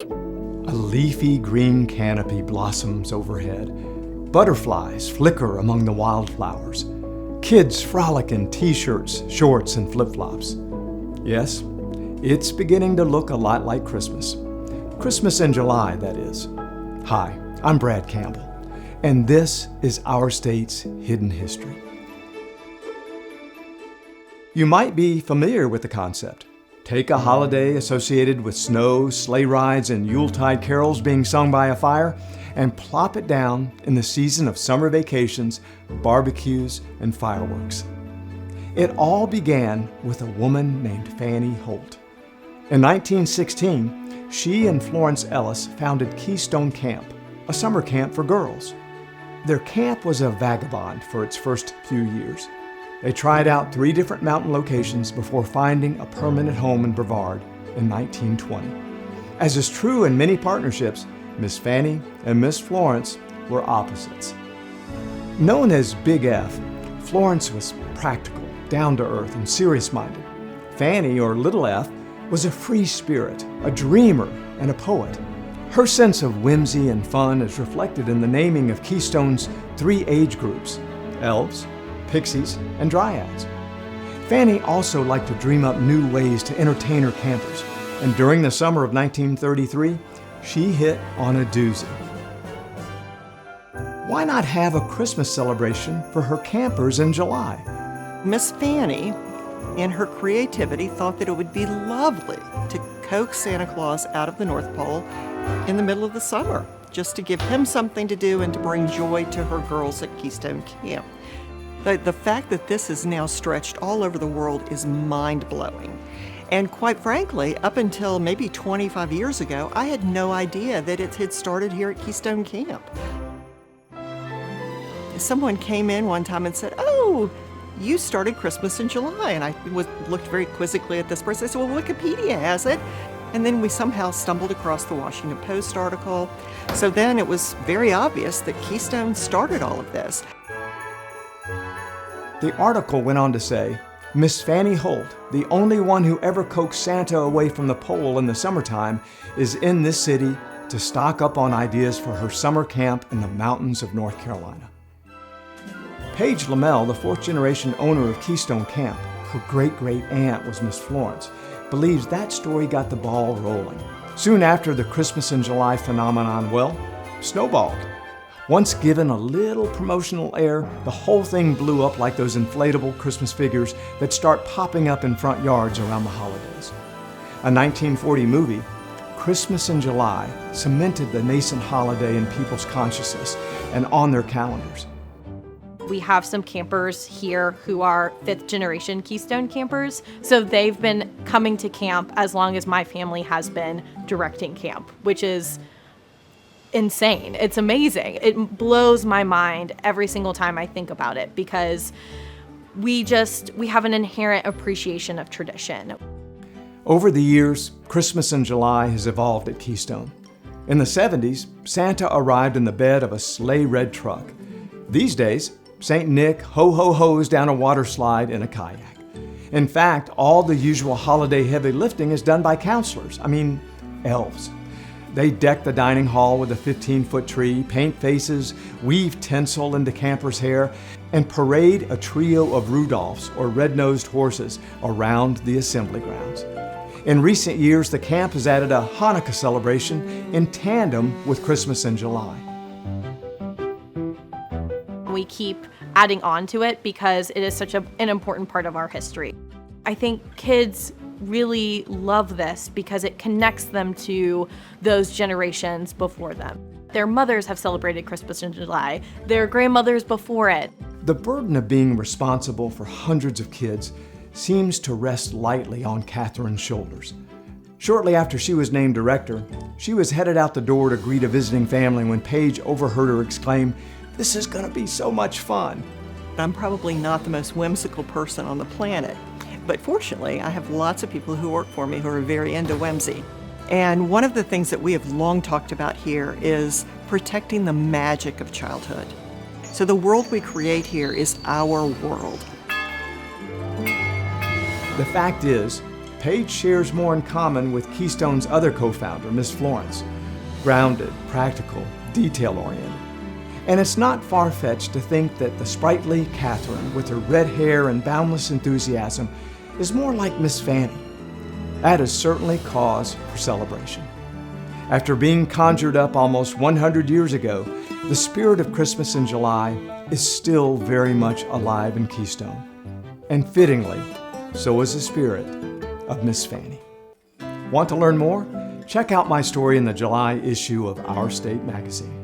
A leafy green canopy blossoms overhead. Butterflies flicker among the wildflowers. Kids frolic in t-shirts, shorts, and flip-flops. Yes, it's beginning to look a lot like Christmas. Christmas in July, that is. Hi, I'm Brad Campbell, and this is our state's hidden history. You might be familiar with the concept. Take a holiday associated with snow, sleigh rides, and Yuletide carols being sung by a fire, and plop it down in the season of summer vacations, barbecues, and fireworks. It all began with a woman named Fannie Holt. In 1916, she and Florence Ellis founded Keystone Camp, a summer camp for girls. Their camp was a vagabond for its first few years. They tried out 3 different mountain locations before finding a permanent home in Brevard in 1920. As is true in many partnerships, Miss Fannie and Miss Florence were opposites. Known as Big F, Florence was practical, down-to-earth, and serious-minded. Fannie, or Little F, was a free spirit, a dreamer, and a poet. Her sense of whimsy and fun is reflected in the naming of Keystone's 3 age groups: elves, pixies, and dryads. Fannie also liked to dream up new ways to entertain her campers, and during the summer of 1933, she hit on a doozy. Why not have a Christmas celebration for her campers in July? Miss Fannie, in her creativity, thought that it would be lovely to coax Santa Claus out of the North Pole in the middle of the summer, just to give him something to do and to bring joy to her girls at Keystone Camp. The fact that this is now stretched all over the world is mind-blowing. And quite frankly, up until maybe 25 years ago, I had no idea that it had started here at Keystone Camp. Someone came in one time and said, "Oh, you started Christmas in July." And I looked very quizzically at this person. I said, "Well, Wikipedia has it." And then we somehow stumbled across the Washington Post article. So then it was very obvious that Keystone started all of this. The article went on to say, Miss Fannie Holt, the only one who ever coaxed Santa away from the pole in the summertime, is in this city to stock up on ideas for her summer camp in the mountains of North Carolina. Paige Lamel, the 4th-generation owner of Keystone Camp, her great-great-aunt was Miss Florence, believes that story got the ball rolling. Soon after, the Christmas in July phenomenon, well, snowballed. Once given a little promotional air, the whole thing blew up like those inflatable Christmas figures that start popping up in front yards around the holidays. A 1940 movie, Christmas in July, cemented the nascent holiday in people's consciousness and on their calendars. We have some campers here who are 5th-generation Keystone campers, so they've been coming to camp as long as my family has been directing camp, which is insane. It's amazing. It blows my mind every single time I think about it because we have an inherent appreciation of tradition. Over the years, Christmas in July has evolved at Keystone. In the 70s, Santa arrived in the bed of a sleigh red truck. These days, St. Nick ho-ho-hos down a water slide in a kayak. In fact, all the usual holiday heavy lifting is done by counselors, elves. They deck the dining hall with a 15-foot tree, paint faces, weave tinsel into campers' hair, and parade a trio of Rudolphs, or red-nosed horses, around the assembly grounds. In recent years, the camp has added a Hanukkah celebration in tandem with Christmas in July. We keep adding on to it because it is such an important part of our history. I think kids really love this because it connects them to those generations before them. Their mothers have celebrated Christmas in July, their grandmothers before it. The burden of being responsible for hundreds of kids seems to rest lightly on Catherine's shoulders. Shortly after she was named director, she was headed out the door to greet a visiting family when Paige overheard her exclaim, "This is going to be so much fun." I'm probably not the most whimsical person on the planet, but fortunately, I have lots of people who work for me who are very into whimsy. And one of the things that we have long talked about here is protecting the magic of childhood. So the world we create here is our world. The fact is, Paige shares more in common with Keystone's other co-founder, Miss Florence. Grounded, practical, detail-oriented. And it's not far-fetched to think that the sprightly Catherine, with her red hair and boundless enthusiasm, is more like Miss Fanny. That is certainly cause for celebration. After being conjured up almost 100 years ago, the spirit of Christmas in July is still very much alive in Keystone. And fittingly, so is the spirit of Miss Fanny. Want to learn more? Check out my story in the July issue of Our State magazine.